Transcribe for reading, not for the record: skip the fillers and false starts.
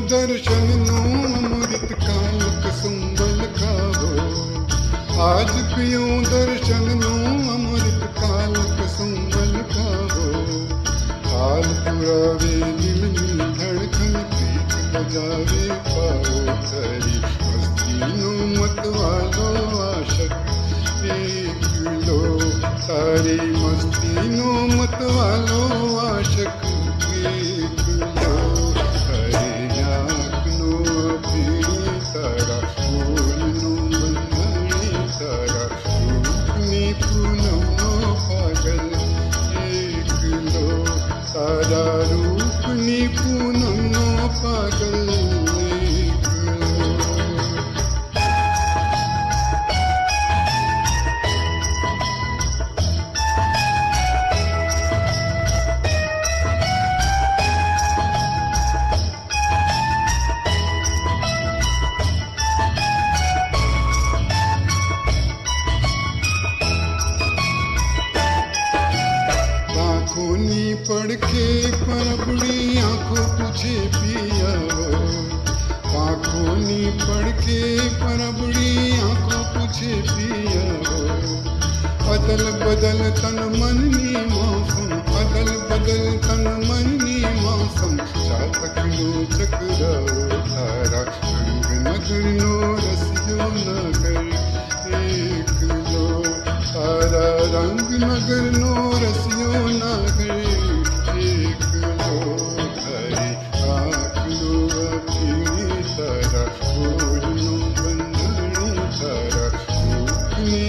दर्शन no अमृत कालक संबल खाओ। आज पियो दर्शन नो अमृत कालक संबल खाओ। हाल पुरावे दिल में धड़कन प्रीत बजावे पाओ धरी। मस्ती नो मत वालो आशक एक लो तारी। मस्ती नो मत वालो आशक एक लो। हरे नाक नो पीड़ी तारा फूल नो बंधनी तारा। रूपनी पूनम नो पागल एक लो तारा। रूपनी पूनम नो पागल एक लो। आँखों पढ़ के परबड़ी आँखों तुझे पिया। आँखों पढ़ के परबड़ी आँखों तुझे पिया। अदल बदल तन मन नी मौसम। अदल बदल तन मन नी मौसम। चातक नो चकराओ तारा। रंग नगर नो रसियो नगर एक लो तारा। रंग नगर नो रसियो नगर एक लो। हरे आँख लो अपनी तारा। फूल नो बंधनी तारा। रूपनी